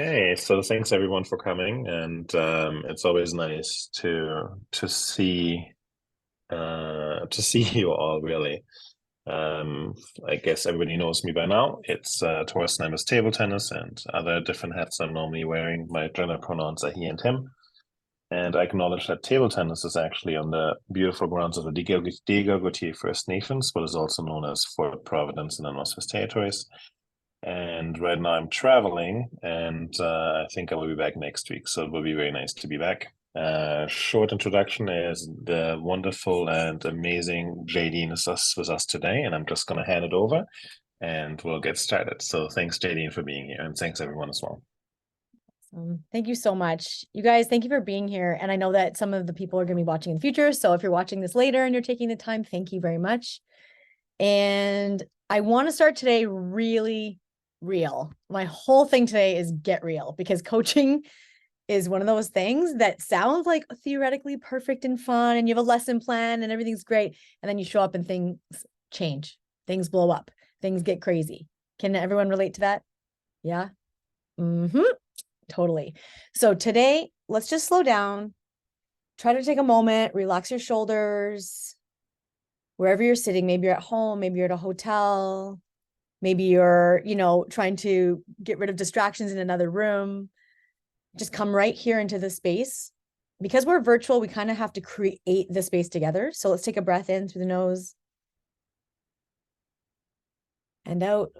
Okay, so thanks everyone for coming, and it's always nice to see you all really. Um, I guess everybody knows me by now. It's Torsten. I'm table tennis and other different hats I'm normally wearing. My gender pronouns are he and him, and I acknowledge that table tennis is actually on the beautiful grounds of the Diga First Nations, what is also known as Fort Providence in the Northwest Territories. And right now I'm traveling, and I think I will be back next week. So it will be very nice to be back. Short introduction is the wonderful and amazing Jadene is with us today, and I'm just going to hand it over and we'll get started. So thanks, Jadene, for being here, and thanks everyone as well. Thank you so much. You guys, thank you for being here. And I know that some of the people are going to be watching in the future. So if you're watching this later and you're taking the time, thank you very much. And I want to start today really real. My whole thing today is get real, because coaching is one of those things that sounds like theoretically perfect and fun, and you have a lesson plan and everything's great. And then you show up and things change, things blow up, things get crazy. Can everyone relate to that? Yeah. Totally. So today, let's just slow down. Try to take a moment, relax your shoulders, wherever you're sitting. Maybe you're at home, maybe you're at a hotel, maybe you're, trying to get rid of distractions in another room. Just come right here into the space. Because we're virtual, we kind of have to create the space together. So let's take a breath in through the nose and out.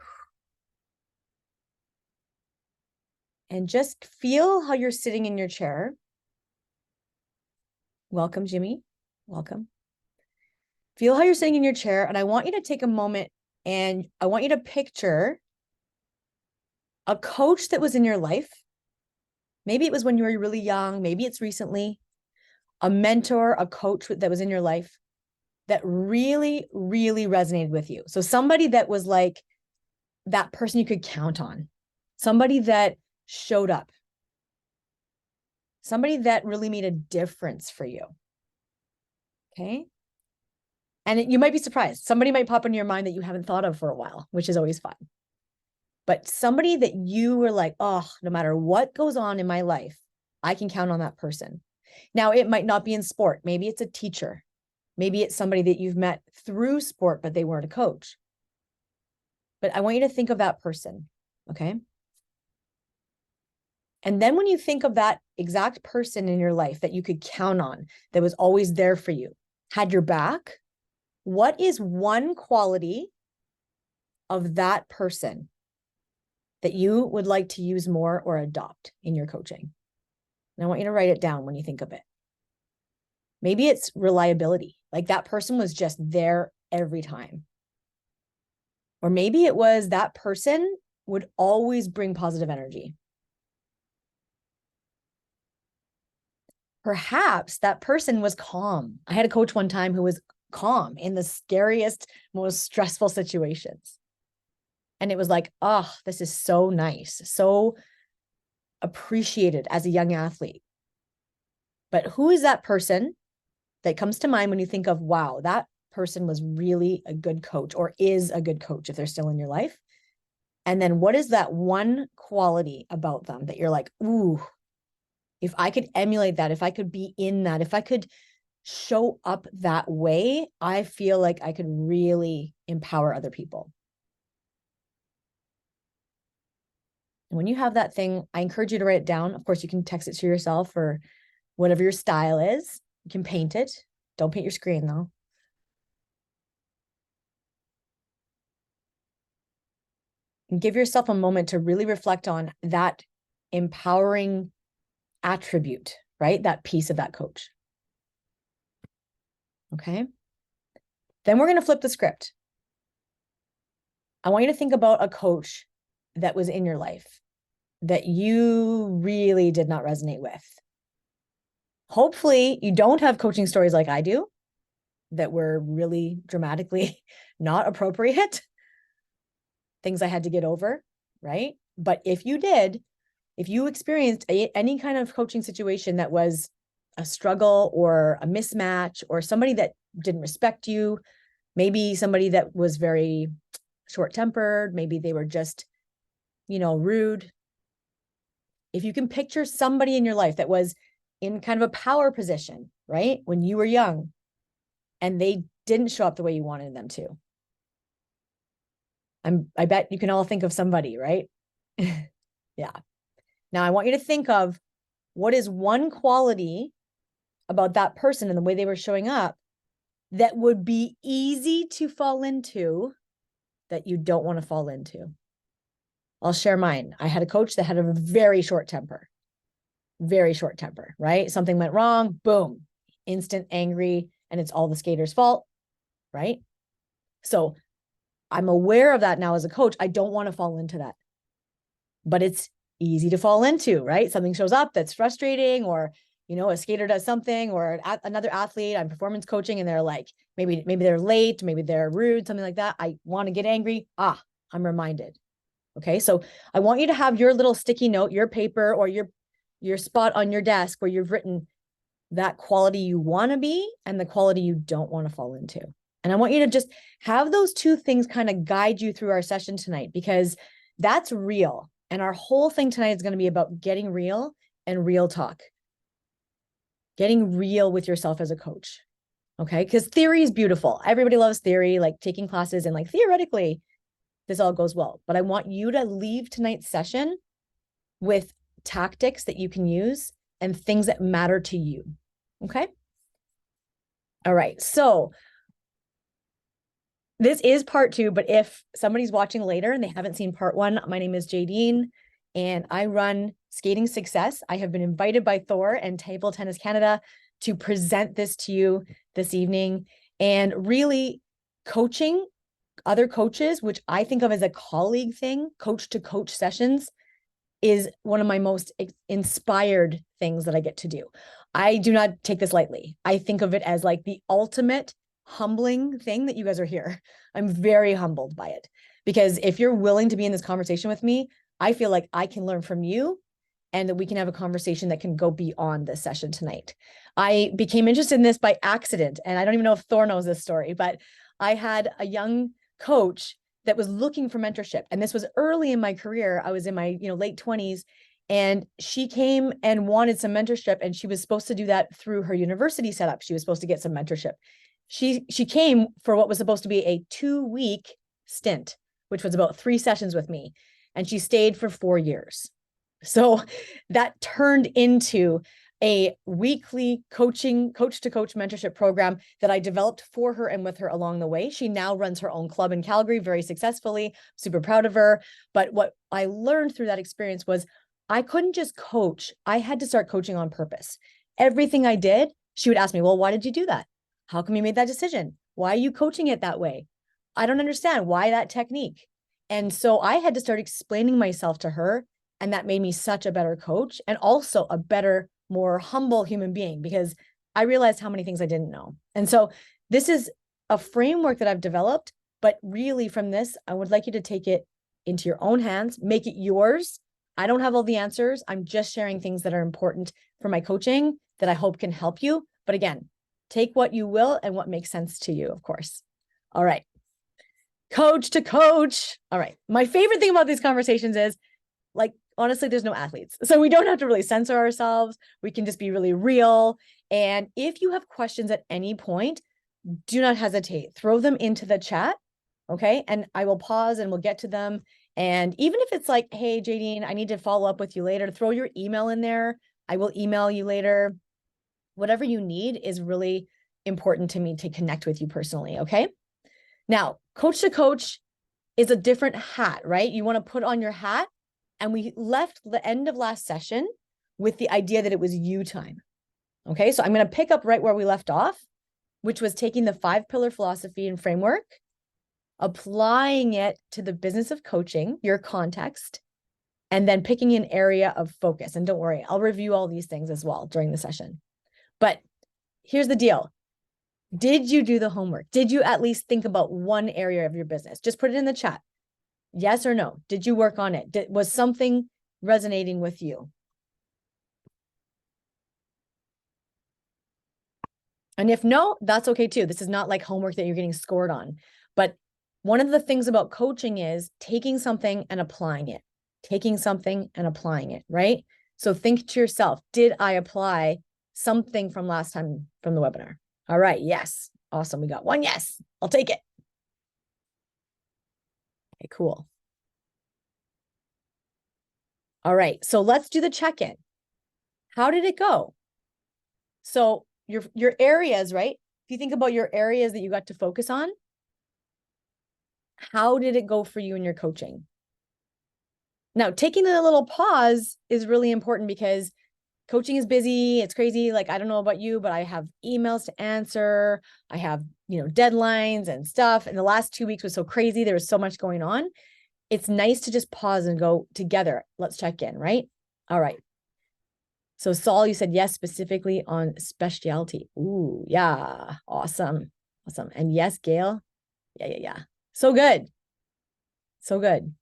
And just feel how you're sitting in your chair. Welcome, Jimmy. Welcome. Feel how you're sitting in your chair. And I want you to take a moment and I want you to picture a coach that was in your life. Maybe it was when you were really young. Maybe it's recently. A mentor, a coach that was in your life that really, really resonated with you. So somebody that was like that person you could count on. Somebody that showed up. Somebody that really made a difference for you. Okay. And you might be surprised. Somebody might pop into your mind that you haven't thought of for a while, which is always fun. But somebody that you were like, oh, no matter what goes on in my life, I can count on that person. Now, it might not be in sport. Maybe it's a teacher. Maybe it's somebody that you've met through sport, but they weren't a coach. But I want you to think of that person, okay? And then when you think of that exact person in your life that you could count on, that was always there for you, had your back, what is one quality of that person that you would like to use more or adopt in your coaching? And I want you to write it down when you think of it. Maybe it's reliability. Like that person was just there every time. Or maybe it was that person would always bring positive energy. Perhaps that person was calm. I had a coach one time who was calm in the scariest, most stressful situations. And it was like, oh, this is so nice, so appreciated as a young athlete. But who is that person that comes to mind when you think of, wow, that person was really a good coach, or is a good coach if they're still in your life? And then what is that one quality about them that you're like, ooh, if I could emulate that, if I could be in that, if I could show up that way, I feel like I could really empower other people. And when you have that thing, I encourage you to write it down. Of course, you can text it to yourself or whatever your style is. You can paint it. Don't paint your screen though. And give yourself a moment to really reflect on that empowering attribute, right? That piece of that coach. Okay. Then we're going to flip the script. I want you to think about a coach that was in your life that you really did not resonate with. Hopefully you don't have coaching stories like I do that were really dramatically not appropriate. Things I had to get over, right? But if you did, if you experienced any kind of coaching situation that was a struggle or a mismatch, or somebody that didn't respect you, maybe somebody that was very short-tempered, maybe they were just, rude. if you can picture somebody in your life that was in kind of a power position, right? When you were young and they didn't show up the way you wanted them to. I bet you can all think of somebody, right? Yeah. Now I want you to think of what is one quality about that person and the way they were showing up that would be easy to fall into that you don't want to fall into. I'll share mine. I had a coach that had a very short temper, right? Something went wrong, boom, instant angry, and it's all the skater's fault, right? So I'm aware of that now as a coach. I don't want to fall into that, but it's easy to fall into, right? Something shows up that's frustrating, or, you know, a skater does something, or another athlete, I'm performance coaching, and they're like, maybe they're late, maybe they're rude, something like that. I want to get angry. I'm reminded. Okay. So I want you to have your little sticky note, your paper, or your spot on your desk where you've written that quality you want to be and the quality you don't want to fall into. And I want you to just have those two things kind of guide you through our session tonight, because that's real. And our whole thing tonight is going to be about getting real and real talk. Getting real with yourself as a coach. Okay. Because theory is beautiful. Everybody loves theory, like taking classes, and like theoretically, this all goes well. But I want you to leave tonight's session with tactics that you can use and things that matter to you. Okay. All right. So this is part 2, but if somebody's watching later and they haven't seen part 1, my name is Jadene and I run Skating Success. I have been invited by Thor and Table Tennis Canada to present this to you this evening, and really coaching other coaches, which I think of as a colleague thing, coach to coach sessions, is one of my most inspired things that I get to do. I do not take this lightly. I think of it as like the ultimate humbling thing that you guys are here. I'm very humbled by it, because if you're willing to be in this conversation with me, I feel like I can learn from you and that we can have a conversation that can go beyond this session tonight. I became interested in this by accident, and I don't even know if Thor knows this story, but I had a young coach that was looking for mentorship. And this was early in my career. I was in my, late 20s, and she came and wanted some mentorship, and she was supposed to do that through her university setup. She was supposed to get some mentorship. She came for what was supposed to be a 2-week stint, which was about 3 sessions with me. And she stayed for 4 years. So that turned into a weekly coach to coach mentorship program that I developed for her and with her along the way. She now runs her own club in Calgary very successfully, super proud of her. But what I learned through that experience was I couldn't just coach. I had to start coaching on purpose. Everything I did, she would ask me, well, why did you do that? How come you made that decision? Why are you coaching it that way? I don't understand. Why that technique? And so I had to start explaining myself to her. And that made me such a better coach, and also a better, more humble human being, because I realized how many things I didn't know. And so this is a framework that I've developed, but really from this, I would like you to take it into your own hands, make it yours. I don't have all the answers. I'm just sharing things that are important for my coaching that I hope can help you. But again, take what you will and what makes sense to you, of course. All right. Coach to coach. All right. My favorite thing about these conversations is, like, honestly, there's no athletes. So we don't have to really censor ourselves. We can just be really real. And if you have questions at any point, do not hesitate. Throw them into the chat. Okay. And I will pause and we'll get to them. And even if it's like, hey, Jadene, I need to follow up with you later, throw your email in there. I will email you later. Whatever you need is really important to me to connect with you personally. Okay. Now, coach to coach is a different hat, right? You want to put on your hat. And we left the end of last session with the idea that it was you time. Okay, so I'm going to pick up right where we left off, which was taking the 5-pillar philosophy and framework, applying it to the business of coaching, your context, and then picking an area of focus. And don't worry, I'll review all these things as well during the session. But here's the deal. Did you do the homework? Did you at least think about one area of your business? Just put it in the chat. Yes or no? Did you work on it? Was something resonating with you? And if no, that's okay too. This is not like homework that you're getting scored on. But one of the things about coaching is taking something and applying it, right? So think to yourself, did I apply something from last time from the webinar? All right. Yes. Awesome. We got one yes. I'll take it. Okay, cool. All right. So let's do the check-in. How did it go? So your areas, right? If you think about your areas that you got to focus on, how did it go for you in your coaching? Now, taking a little pause is really important because coaching is busy. It's crazy. Like, I don't know about you, but I have emails to answer. I have, deadlines and stuff. And the last 2 weeks was so crazy. There was so much going on. It's nice to just pause and go together. Let's check in, right? All right. So Saul, you said yes, specifically on specialty. Ooh, yeah. Awesome. Awesome. And yes, Gail. Yeah. So good. So good.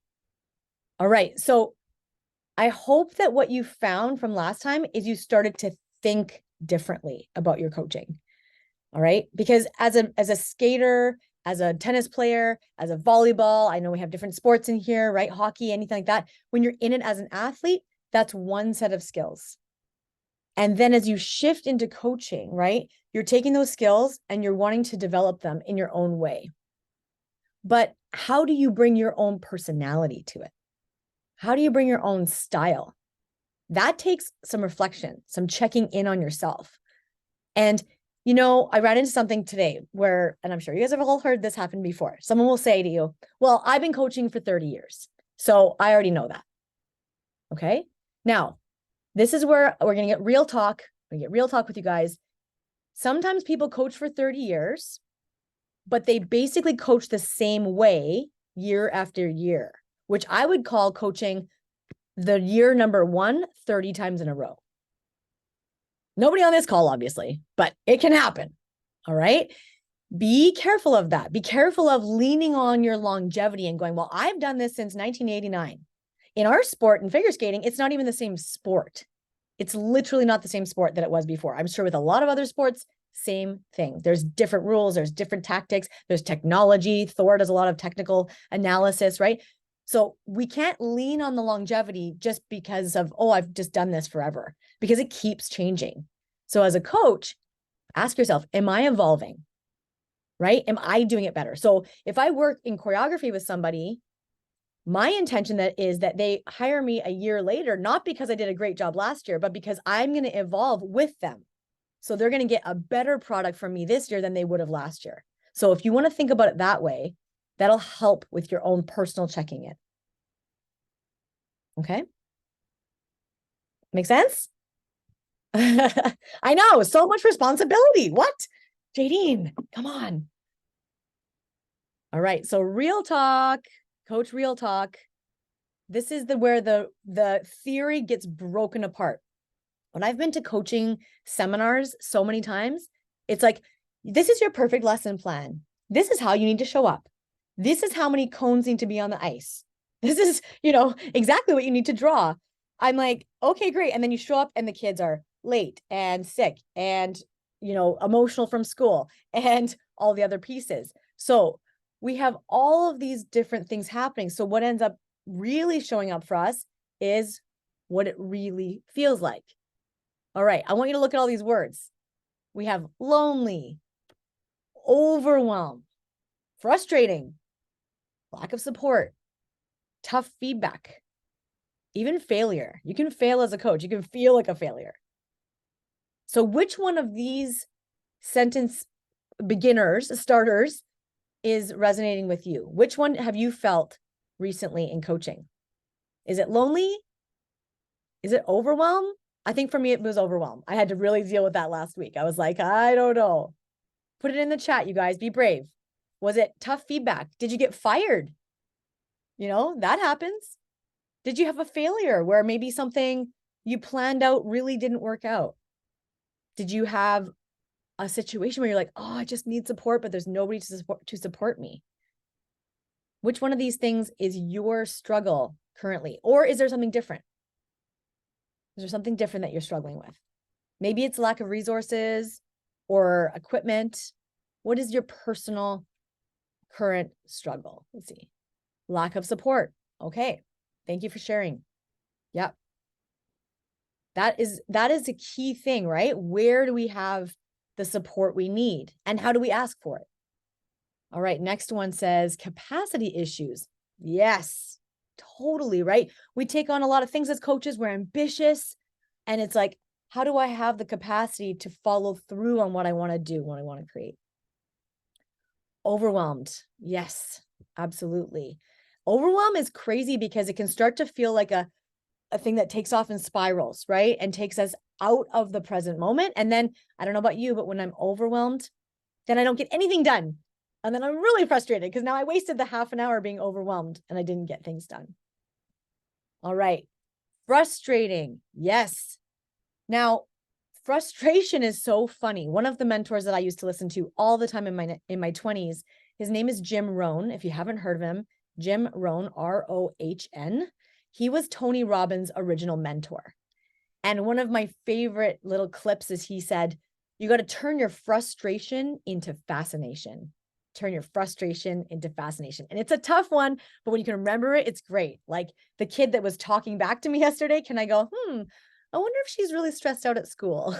All right. So I hope that what you found from last time is you started to think differently about your coaching. All right. Because as a skater, as a tennis player, as a volleyball, I know we have different sports in here, right? Hockey, anything like that. When you're in it as an athlete, that's one set of skills. And then as you shift into coaching, right, you're taking those skills and you're wanting to develop them in your own way. But how do you bring your own personality to it? How do you bring your own style? That takes some reflection, some checking in on yourself. And, I ran into something today where, and I'm sure you guys have all heard this happen before. Someone will say to you, well, I've been coaching for 30 years, so I already know that. Okay. Now, this is where we're going to get real talk. We get real talk with you guys. Sometimes people coach for 30 years, but they basically coach the same way year after year, which I would call coaching the year number 1 30 times in a row. Nobody on this call, obviously, but it can happen. All right. Be careful of that. Be careful of leaning on your longevity and going, well, I've done this since 1989. In our sport, in figure skating, it's not even the same sport. It's literally not the same sport that it was before. I'm sure with a lot of other sports, same thing. There's different rules, there's different tactics, there's technology. Thor does a lot of technical analysis, right? So we can't lean on the longevity just because of, oh, I've just done this forever, because it keeps changing. So as a coach, ask yourself, am I evolving? Right? Am I doing it better? So if I work in choreography with somebody, my intention is that they hire me a year later, not because I did a great job last year, but because I'm going to evolve with them. So they're going to get a better product from me this year than they would have last year. So if you want to think about it that way, that'll help with your own personal checking in. Okay. Make sense? I know, so much responsibility. What? Jadene, come on. All right. So real talk, coach, real talk. This is where the theory gets broken apart. When I've been to coaching seminars so many times, it's like, this is your perfect lesson plan. This is how you need to show up. This is how many cones need to be on the ice. This is, exactly what you need to draw. I'm like, okay, great. And then you show up and the kids are late and sick and, emotional from school and all the other pieces. So we have all of these different things happening. So what ends up really showing up for us is what it really feels like. All right, I want you to look at all these words. We have lonely, overwhelmed, frustrating, lack of support, tough feedback, even failure. You can fail as a coach. You can feel like a failure. So which one of these sentence starters is resonating with you? Which one have you felt recently in coaching? Is it lonely? Is it overwhelmed? I think for me, it was overwhelmed. I had to really deal with that last week. I was like, I don't know. Put it in the chat, you guys. Be brave. Was it tough feedback? Did you get fired? That happens. Did you have a failure where maybe something you planned out really didn't work out? Did you have a situation where you're like, oh, I just need support, but there's nobody to support me? Which one of these things is your struggle currently? Or is there something different? Is there something different that you're struggling with? Maybe it's lack of resources or equipment. What is your personal current struggle? Let's see. Lack of support. Okay. Thank you for sharing. Yep. That is a key thing, right? Where do we have the support we need? And how do we ask for it? All right, next one says capacity issues. Yes, totally, right? We take on a lot of things as coaches. We're ambitious. And it's like, how do I have the capacity to follow through on what I want to do, what I want to create? Overwhelmed. Yes, absolutely. Overwhelm is crazy because it can start to feel like a thing that takes off in spirals, right? And takes us out of the present moment. And then I don't know about you, but when I'm overwhelmed, then I don't get anything done. And then I'm really frustrated because now I wasted the half an hour being overwhelmed and I didn't get things done. All right. Frustrating. Yes. Now, frustration is so funny. One of the mentors that I used to listen to all the time in my 20s, his name is Jim Rohn. If you haven't heard of him, Jim Rohn, Rohn. He was Tony Robbins' original mentor. And one of my favorite little clips is he said, you got to turn your frustration into fascination. Turn your frustration into fascination. And it's a tough one, but when you can remember it, it's great. Like the kid that was talking back to me yesterday, can I go, I wonder if she's really stressed out at school.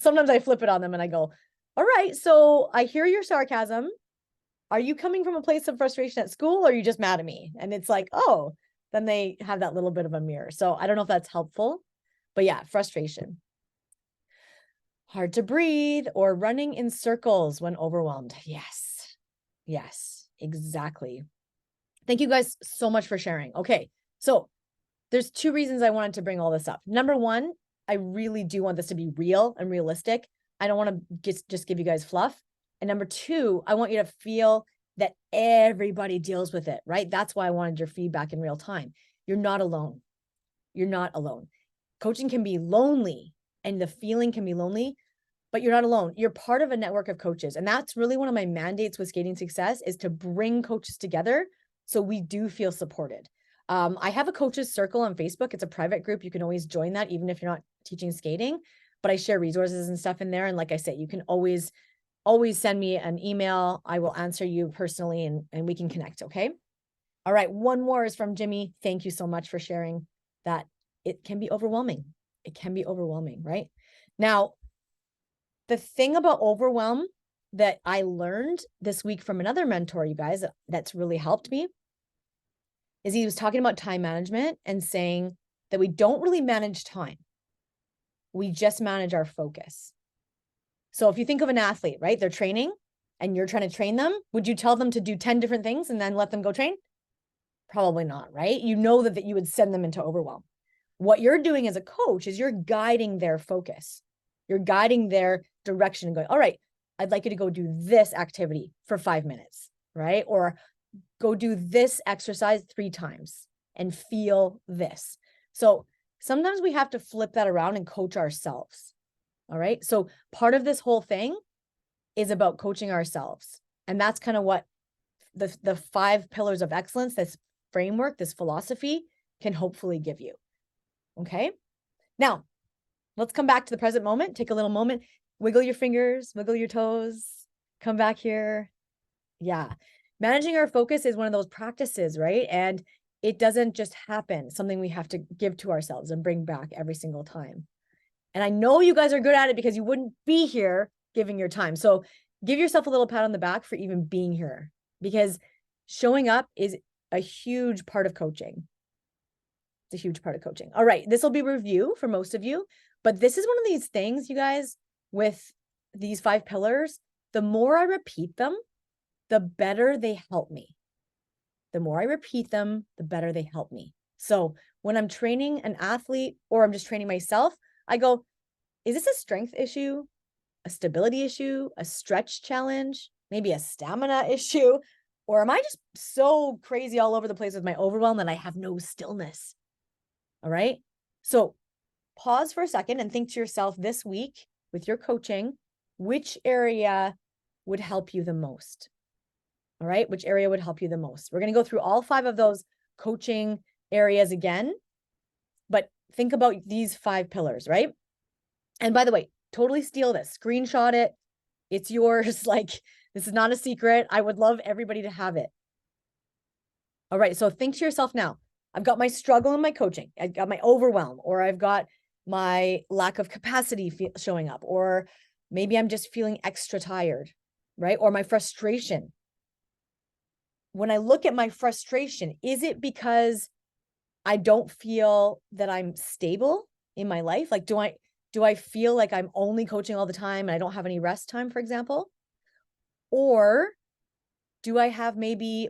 Sometimes I flip it on them and I go, all right, so I hear your sarcasm. Are you coming from a place of frustration at school or are you just mad at me? And it's like, oh, then they have that little bit of a mirror. So I don't know if that's helpful, but yeah, frustration. Hard to breathe or running in circles when overwhelmed. Yes. Yes, exactly. Thank you guys so much for sharing. Okay. So there's two reasons I wanted to bring all this up. Number one, I really do want this to be real and realistic. I don't want to just give you guys fluff. And number two, I want you to feel that everybody deals with it, right? That's why I wanted your feedback in real time. You're not alone. You're not alone. Coaching can be lonely and the feeling can be lonely, but you're not alone. You're part of a network of coaches. And that's really one of my mandates with Skating Success is to bring coaches together so we do feel supported. I have a coaches circle on Facebook. It's a private group. You can always join that even if you're not teaching skating, but I share resources and stuff in there. And like I said, you can always send me an email. I will answer you personally and we can connect. Okay. All right. One more is from Jimmy. Thank you so much for sharing that. It can be overwhelming. It can be overwhelming, right? Now, the thing about overwhelm that I learned this week from another mentor, you guys, that's really helped me is he was talking about time management and saying that we don't really manage time. We just manage our focus. So if you think of an athlete, right? They're training and you're trying to train them. Would you tell them to do 10 different things and then let them go train? Probably not, right? You know that you would send them into overwhelm. What you're doing as a coach is you're guiding their focus. You're guiding their direction and going, all right, I'd like you to go do this activity for 5 minutes, right? Or go do this exercise 3 times and feel this. So sometimes we have to flip that around and coach ourselves. All right. So part of this whole thing is about coaching ourselves. And that's kind of what the 5 pillars of excellence, this framework, this philosophy can hopefully give you. Okay. Now, let's come back to the present moment. Take a little moment, wiggle your fingers, wiggle your toes, come back here. Yeah. Managing our focus is one of those practices, right? And it doesn't just happen, something we have to give to ourselves and bring back every single time. And I know you guys are good at it because you wouldn't be here giving your time. So give yourself a little pat on the back for even being here because showing up is a huge part of coaching. It's a huge part of coaching. All right. This will be review for most of you, but this is one of these things, you guys, with these 5 pillars, the more I repeat them, the better they help me. The more I repeat them, the better they help me. So when I'm training an athlete or I'm just training myself, I go, is this a strength issue, a stability issue, a stretch challenge, maybe a stamina issue? Or am I just so crazy all over the place with my overwhelm that I have no stillness? All right. So pause for a second and think to yourself this week with your coaching, which area would help you the most? All right. Which area would help you the most? We're going to go through all 5 of those coaching areas again, but think about these 5 pillars, right? And by the way, totally steal this, screenshot it. It's yours. Like, this is not a secret. I would love everybody to have it. All right. So think to yourself now, I've got my struggle in my coaching. I've got my overwhelm, or I've got my lack of capacity showing up, or maybe I'm just feeling extra tired, right? Or my frustration. When I look at my frustration, is it because I don't feel that I'm stable in my life? Like, do I feel like I'm only coaching all the time and I don't have any rest time, for example? Or do I have maybe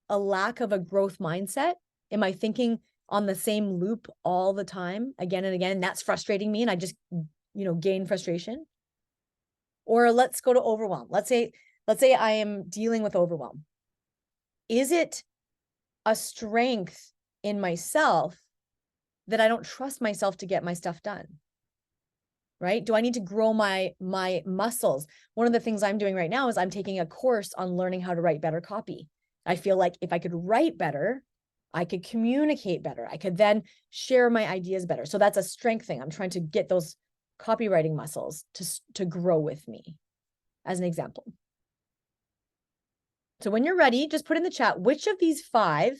a lack of a growth mindset? Am I thinking on the same loop all the time, again and again? That's frustrating me, and I just, gain frustration. Or let's go to overwhelm. Let's say I am dealing with overwhelm. Is it a strength in myself that I don't trust myself to get my stuff done? Right? Do I need to grow my muscles? One of the things I'm doing right now is I'm taking a course on learning how to write better copy. I feel like if I could write better, I could communicate better. I could then share my ideas better. So that's a strength thing. I'm trying to get those copywriting muscles to grow with me, as an example. So when you're ready, just put in the chat, which of these 5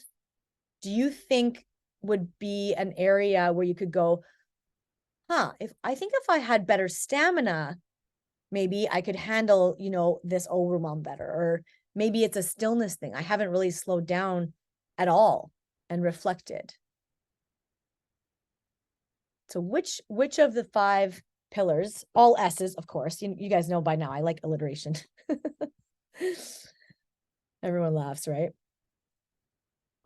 do you think would be an area where you could go, if I had better stamina, maybe I could handle, this overwhelm better. Or maybe it's a stillness thing. I haven't really slowed down at all and reflected. So which of the 5 pillars, all S's, of course, you guys know by now, I like alliteration. Everyone laughs, right?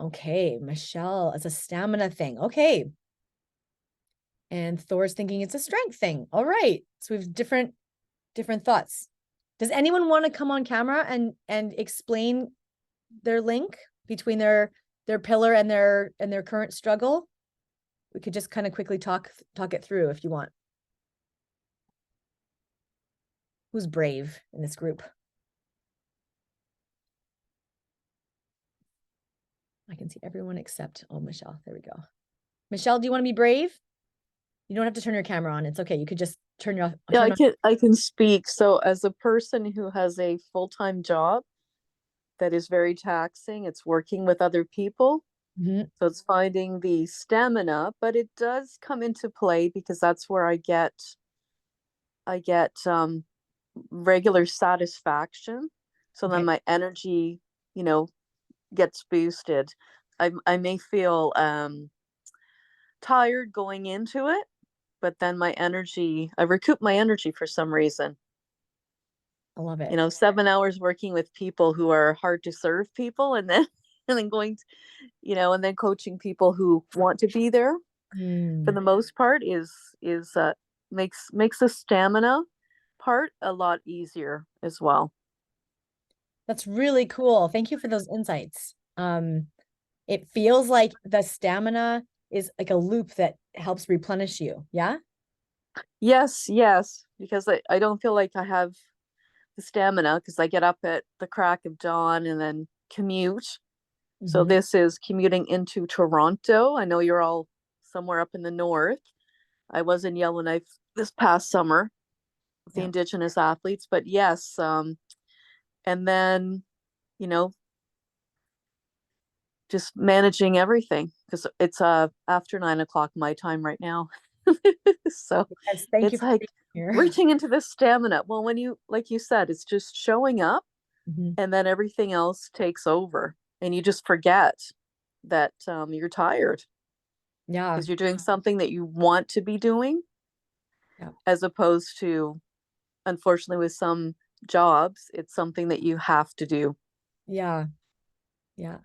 Okay, Michelle, it's a stamina thing. Okay. And Thor's thinking it's a strength thing. All right. So we have different thoughts. Does anyone want to come on camera and explain their link between their pillar and their current struggle? We could just kind of quickly talk it through if you want. Who's brave in this group? I can see everyone except, Michelle. There we go. Michelle, do you want to be brave? You don't have to turn your camera on. It's okay. You could just turn your. Yeah, I can speak. So as a person who has a full-time job that is very taxing, it's working with other people. Mm-hmm. So it's finding the stamina, but it does come into play because that's where I get regular satisfaction. So then my energy, gets boosted. I may feel tired going into it, but then I recoup my energy for some reason. I love it. 7 hours working with people who are hard to serve people, and then going to, and then coaching people who want to be there for the most part makes the stamina part a lot easier as well. That's really cool. Thank you for those insights. It feels like the stamina is like a loop that helps replenish you. Yeah. Yes, because I don't feel like I have the stamina because I get up at the crack of dawn and then commute. So this is commuting into Toronto. I know you're all somewhere up in the north. I was in Yellowknife this past summer with the Indigenous athletes, but yes, and then, just managing everything because it's after 9 o'clock my time right now. So yes, thank you it's for like being here. reaching into this stamina. Well, when like you said, it's just showing up and then everything else takes over and you just forget that you're tired. Yeah. Because you're doing something that you want to be doing. Yeah. As opposed to, unfortunately, with some jobs, it's something that you have to do. Yeah. Yeah.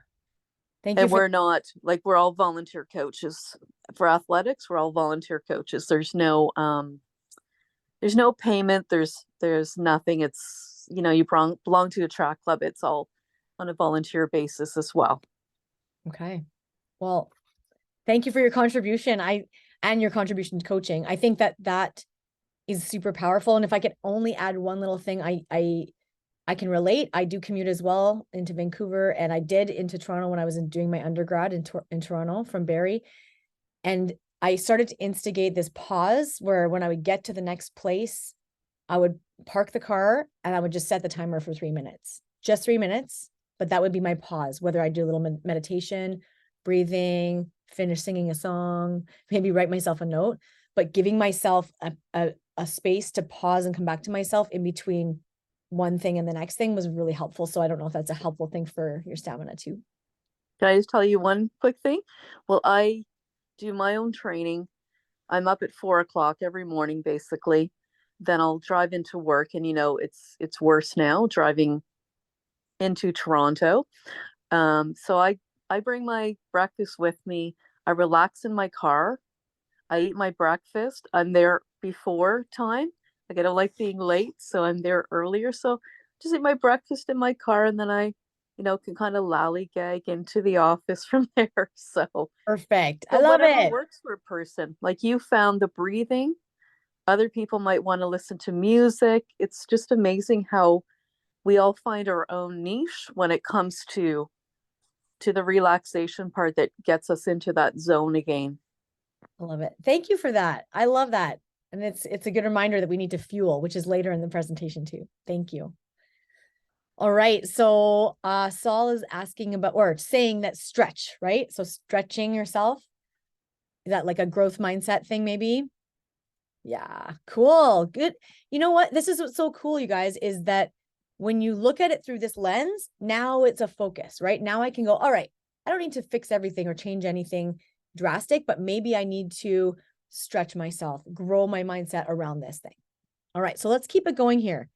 Thank And you. we're not, like, we're all volunteer coaches for athletics. We're all volunteer coaches. There's no payment. There's nothing. It's, you belong to a track club. It's all on a volunteer basis as well. Okay. Well, thank you for your contribution. And your contribution to coaching. I think that is super powerful. And if I could only add one little thing, I can relate. I do commute as well into Vancouver, and I did into Toronto when I was doing my undergrad in Toronto from Barrie. And I started to instigate this pause where when I would get to the next place, I would park the car and I would just set the timer for 3 minutes, just 3 minutes. But that would be my pause, whether I do a little meditation, breathing, finish singing a song, maybe write myself a note. but giving myself a space to pause and come back to myself in between one thing and the next thing was really helpful. So I don't know if that's a helpful thing for your stamina too. Can I just tell you one quick thing? Well, I do my own training. I'm up at 4 o'clock every morning, basically. Then I'll drive into work, and it's worse now driving into Toronto. So I bring my breakfast with me. I relax in my car. I eat my breakfast. I'm there before time. Like I don't like being late, so I'm there earlier. So just eat my breakfast in my car, and then I, can kind of lollygag into the office from there. So Perfect. I so love whatever it. works for a person. Like you found the breathing. Other people might want to listen to music. It's just amazing how we all find our own niche when it comes to the relaxation part that gets us into that zone again. I love it. Thank you for that. I love that. And it's a good reminder that we need to fuel, which is later in the presentation too. Thank you. All right. So Saul is asking about, or saying that stretch, right? So stretching yourself. Is that like a growth mindset thing maybe? Yeah, cool. Good. You know what? This is what's so cool, you guys, is that when you look at it through this lens, now it's a focus, right? Now I can go, all right, I don't need to fix everything or change anything drastic, but maybe I need to stretch myself, grow my mindset around this thing. All right, so let's keep it going here.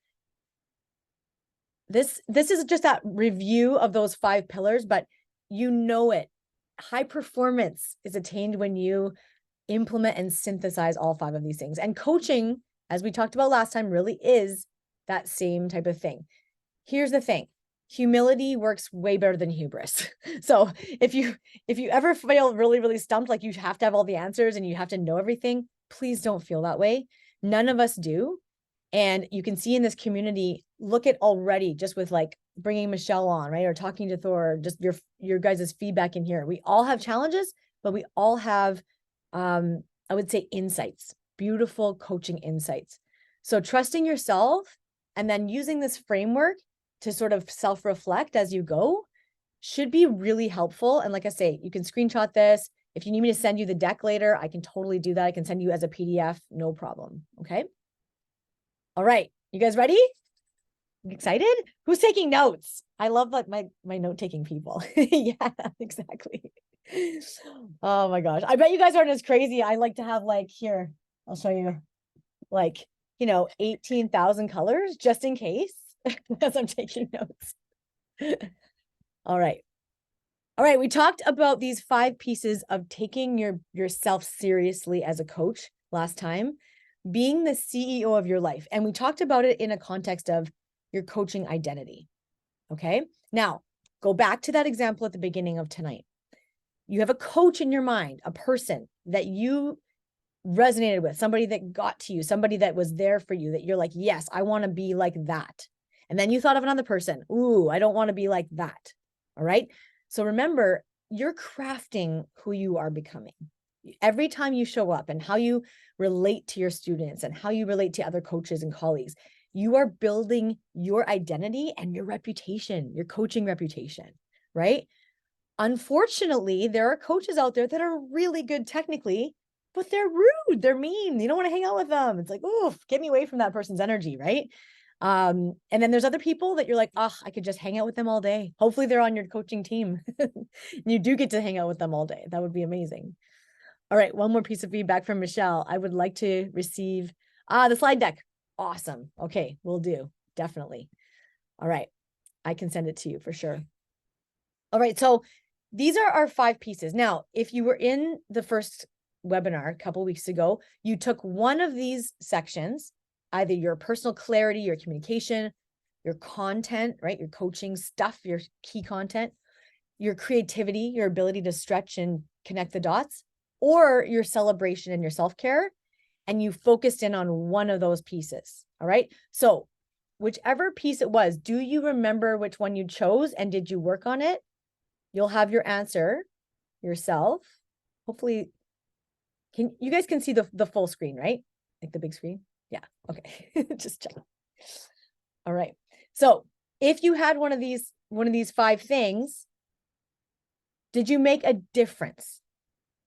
This is just that review of those 5 pillars, but you know it. High performance is attained when you implement and synthesize all 5 of these things. And coaching, as we talked about last time, really is that same type of thing. Here's the thing. Humility works way better than hubris. So if you ever feel really, really stumped, like you have to have all the answers and you have to know everything, please don't feel that way. None of us do. And you can see in this community, look at already just with like bringing Michelle on, right? Or talking to Thor, just your guys' feedback in here. We all have challenges, but we all have, I would say, insights, beautiful coaching insights. So trusting yourself and then using this framework to sort of self-reflect as you go should be really helpful. And like I say, you can screenshot this. If you need me to send you the deck later, I can totally do that. I can send you as a PDF, no problem. Okay. All right. You guys ready? Excited? Who's taking notes? I love like my note-taking people. Yeah, exactly. Oh my gosh. I bet you guys aren't as crazy. I like to have like here, I'll show you like, 18,000 colors just in case as I'm taking notes. All right. All right. We talked about these 5 pieces of taking yourself seriously as a coach last time, being the CEO of your life. And we talked about it in a context of your coaching identity. Okay. Now go back to that example at the beginning of tonight. You have a coach in your mind, a person that you resonated with, somebody that got to you, somebody that was there for you, that you're like, yes, I want to be like that. And then you thought of another person. Ooh, I don't want to be like that. All right. So remember, you're crafting who you are becoming. Every time you show up and how you relate to your students and how you relate to other coaches and colleagues, you are building your identity and your reputation, your coaching reputation, right? Unfortunately, there are coaches out there that are really good technically, but they're rude, they're mean, you don't want to hang out with them. It's like, oof, get me away from that person's energy, right? And then there's other people that you're like, oh, I could just hang out with them all day. Hopefully they're on your coaching team. You do get to hang out with them all day. That would be amazing. All right, one more piece of feedback from Michelle. I would like to receive the slide deck. Awesome. Okay, will do. Definitely. All right, I can send it to you for sure. All right, so these are our 5 pieces. Now, if you were in the first webinar a couple of weeks ago, you took one of these sections, either your personal clarity, your communication, your content, right? Your coaching stuff, your key content, your creativity, your ability to stretch and connect the dots, or your celebration and your self-care, and you focused in on one of those pieces. All right. So whichever piece it was, do you remember which one you chose and did you work on it? You'll have your answer yourself. Hopefully, you guys can see the full screen, right? Like the big screen? Yeah. Okay. Just check. All right. So if you had one of these 5 things, did you make a difference?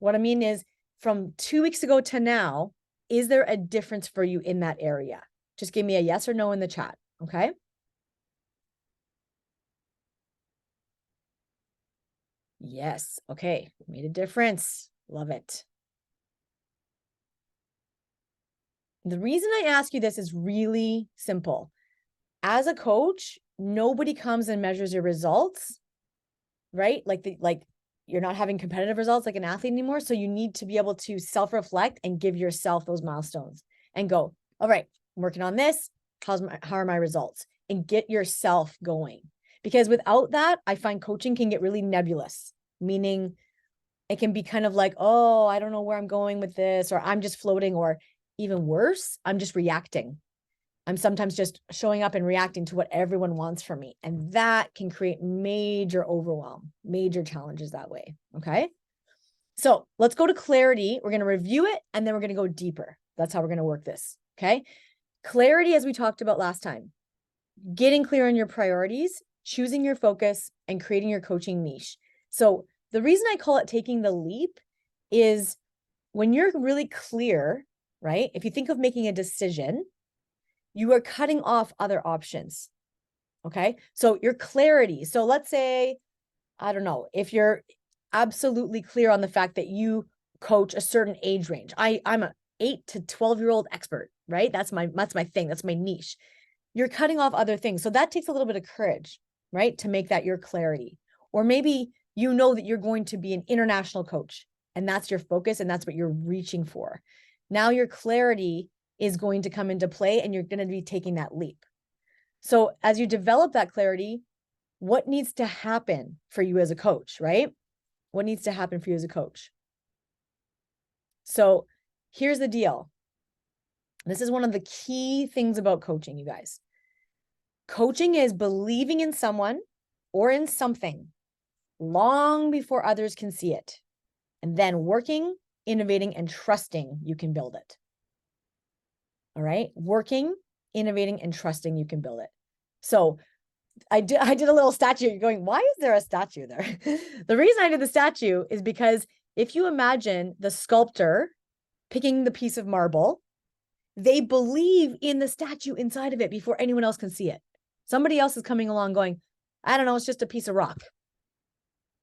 What I mean is from 2 weeks ago to now, Is there a difference for you in that area? Just give me a yes or no in the chat, okay? Yes, okay, made a difference. Love it. The reason I ask you this is really simple. As a coach, nobody comes and measures your results, right? Like you're not having competitive results like an athlete anymore. So you need to be able to self-reflect and give yourself those milestones and go, all right, I'm working on this. How are my results? And get yourself going. Because without that, I find coaching can get really nebulous, meaning it can be kind of like, oh, I don't know where I'm going with this, or I'm just floating, or even worse, I'm just reacting. I'm sometimes just showing up and reacting to what everyone wants from me. And that can create major overwhelm, major challenges that way. Okay. So let's go to clarity. We're going to review it and then we're going to go deeper. That's how we're going to work this. Okay. Clarity, as we talked about last time, getting clear on your priorities, choosing your focus, and creating your coaching niche. So the reason I call it taking the leap is when you're really clear, right? If you think of making a decision, you are cutting off other options. Okay. So your clarity. So let's say, I don't know, if you're absolutely clear on the fact that you coach a certain age range. I'm a 8 to 12-year-old expert, right? That's my thing. That's my niche. You're cutting off other things. So that takes a little bit of courage, right? To make that your clarity. Or maybe you know that you're going to be an international coach and that's your focus and that's what you're reaching for. Now your clarity is going to come into play and you're going to be taking that leap. So as you develop that clarity, what needs to happen for you as a coach, right? What needs to happen for you as a coach? So here's the deal. This is one of the key things about coaching, you guys. Coaching is believing in someone or in something long before others can see it, and then working, innovating, and trusting you can build it. All right. Working, innovating, and trusting you can build it. So I did a little statue. You're going, why is there a statue there? The reason I did the statue is because if you imagine the sculptor picking the piece of marble, they believe in the statue inside of it before anyone else can see it. Somebody else is coming along going, I don't know, it's just a piece of rock,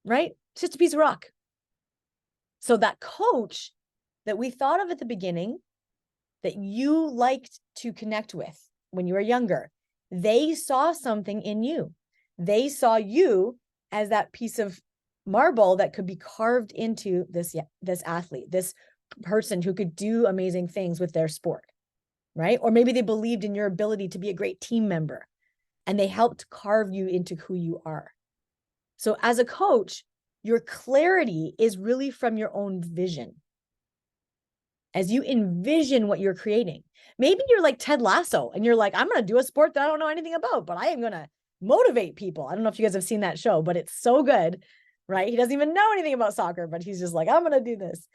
right? It's just a piece of rock. So that coach that we thought of at the beginning, that you liked to connect with when you were younger, they saw something in you. They saw you as that piece of marble that could be carved into this athlete, this person who could do amazing things with their sport, right? Or maybe they believed in your ability to be a great team member and they helped carve you into who you are. So as a coach, your clarity is really from your own vision. As you envision what you're creating. Maybe you're like Ted Lasso and you're like, I'm going to do a sport that I don't know anything about, but I am going to motivate people. I don't know if you guys have seen that show, but it's so good, right? He doesn't even know anything about soccer, but he's just like, I'm going to do this.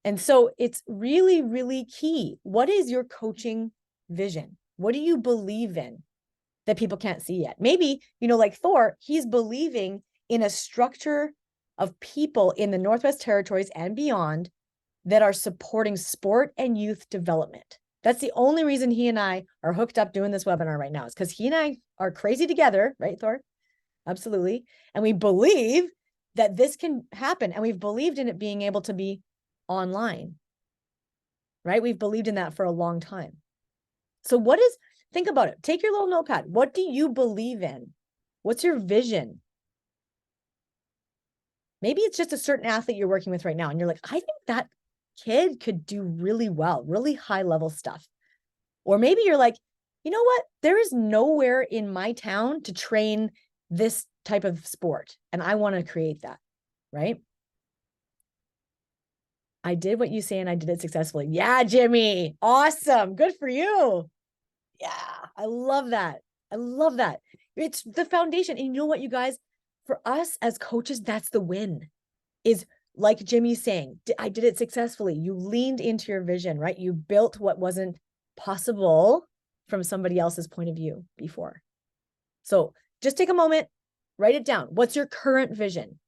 And so it's really, really key. What is your coaching vision? What do you believe in that people can't see yet? Maybe, like Thor, he's believing in a structure of people in the Northwest Territories and beyond that are supporting sport and youth development. That's the only reason he and I are hooked up doing this webinar right now, is because he and I are crazy together, right, Thor? Absolutely. And we believe that this can happen. And we've believed in it being able to be online, right? We've believed in that for a long time. So think about it. Take your little notepad. What do you believe in? What's your vision? Maybe it's just a certain athlete you're working with right now. And you're like, I think that kid could do really well, really high level stuff. Or maybe you're like, you know what? There is nowhere in my town to train this type of sport. And I want to create that, right? I did what you say and I did it successfully. Yeah, Jimmy. Awesome. Good for you. Yeah, I love that. I love that. It's the foundation. And you know what, you guys, for us as coaches, that's the win, is like Jimmy's saying, I did it successfully. You leaned into your vision, right? You built what wasn't possible from somebody else's point of view before. So just take a moment, write it down. What's your current vision?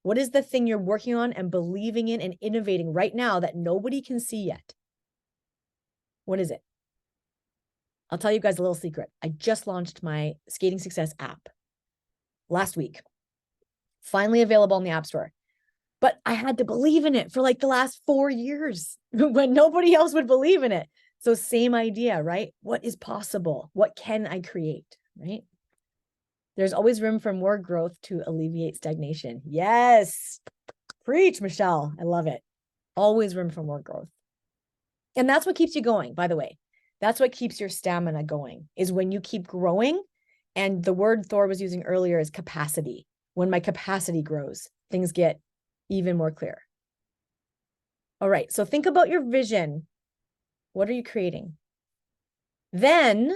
What is the thing you're working on and believing in and innovating right now that nobody can see yet? What is it? I'll tell you guys a little secret. I just launched my Skating Success app last week. Finally available in the App Store. But I had to believe in it for like the last 4 years when nobody else would believe in it. So same idea, right? What is possible? What can I create, right? There's always room for more growth to alleviate stagnation. Yes. Preach, Michelle. I love it. Always room for more growth. And that's what keeps you going, by the way. That's what keeps your stamina going, is when you keep growing. And the word Thor was using earlier is capacity. When my capacity grows, things get even more clear. All right, so think about your vision. What are you creating? Then,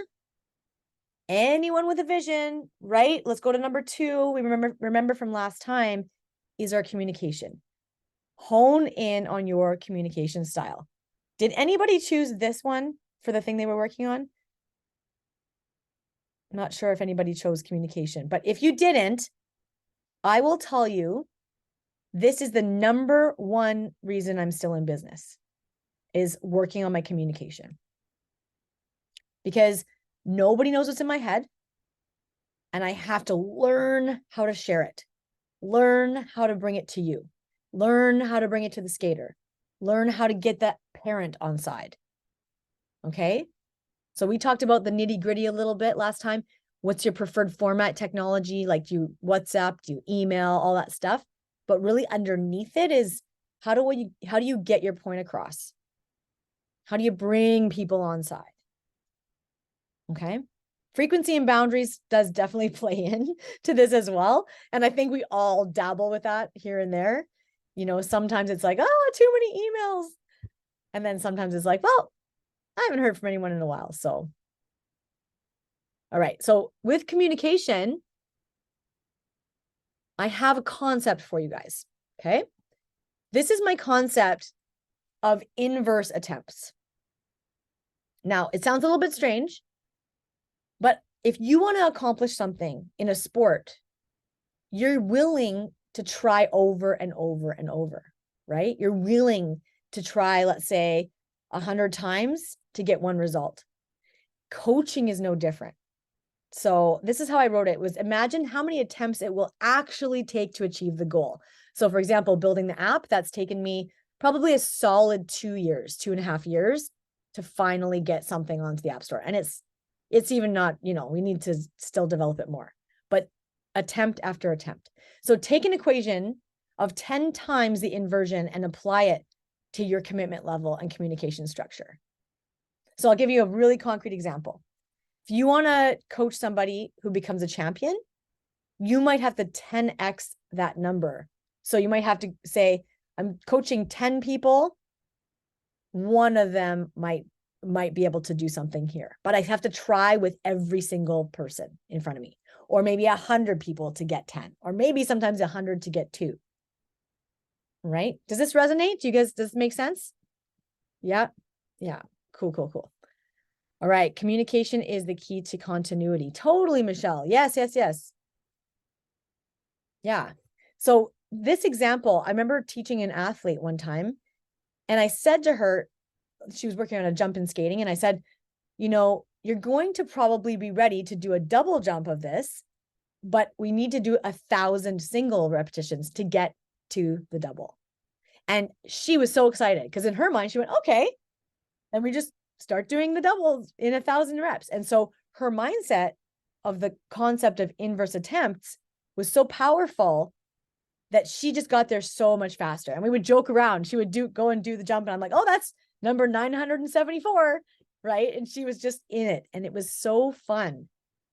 anyone with a vision, right? Let's go to number 2. We remember from last time is our communication. Hone in on your communication style. Did anybody choose this one for the thing they were working on? I'm not sure if anybody chose communication, but if you didn't, I will tell you, this is the number 1 reason I'm still in business, is working on my communication. Because nobody knows what's in my head, and I have to learn how to share it, learn how to bring it to you, learn how to bring it to the skater, learn how to get that parent on side. Okay? So we talked about the nitty-gritty a little bit last time. What's your preferred format technology? Like, do you WhatsApp, do you email, all that stuff? But really underneath it is how do you get your point across? How do you bring people on side? Okay. Frequency and boundaries does definitely play in to this as well. And I think we all dabble with that here and there. You know, sometimes it's like, oh, too many emails. And then sometimes it's like, well, I haven't heard from anyone in a while. So, all right. So with communication, I have a concept for you guys. Okay. This is my concept of inverse attempts. Now, it sounds a little bit strange, but if you want to accomplish something in a sport, you're willing to try over and over and over, right? You're willing to try, let's say, 100 times to get one result. Coaching is no different. So this is how I wrote it, was imagine how many attempts it will actually take to achieve the goal. So for example, building the app, that's taken me probably a solid 2 years, 2.5 years to finally get something onto the App Store. And it's even not, you know, we need to still develop it more, but attempt after attempt. So take an equation of 10 times the inversion and apply it to your commitment level and communication structure. So I'll give you a really concrete example. If you want to coach somebody who becomes a champion, you might have to 10x that number. So you might have to say, I'm coaching 10 people. One of them might be able to do something here, but I have to try with every single person in front of me, or maybe 100 people to get 10, or maybe sometimes 100 to get 2. Right? Does this resonate? Does this make sense? Yeah. Yeah. Cool. All right. Communication is the key to continuity. Totally, Michelle. Yes. Yeah. So this example, I remember teaching an athlete one time, and I said to her, she was working on a jump in skating, and I said, you know, you're going to probably be ready to do a double jump of this, but we need to do 1,000 single repetitions to get to the double. And she was so excited because in her mind, she went, okay. And we just start doing the doubles in 1,000 reps. And so her mindset of the concept of inverse attempts was so powerful that she just got there so much faster. And we would joke around. She would go and do the jump. And I'm like, oh, that's number 974, right? And she was just in it. And it was so fun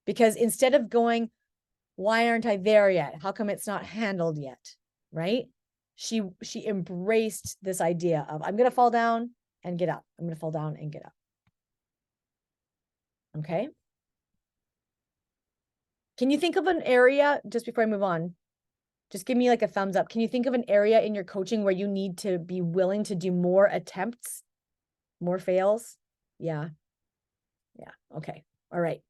because instead of going, why aren't I there yet? How come it's not handled yet? Right? She embraced this idea of, I'm going to fall down and get up. I'm going to fall down and get up. Okay. Can you think of an area, just before I move on, just give me like a thumbs up. Can you think of an area in your coaching where you need to be willing to do more attempts, more fails? Yeah. Okay. All right.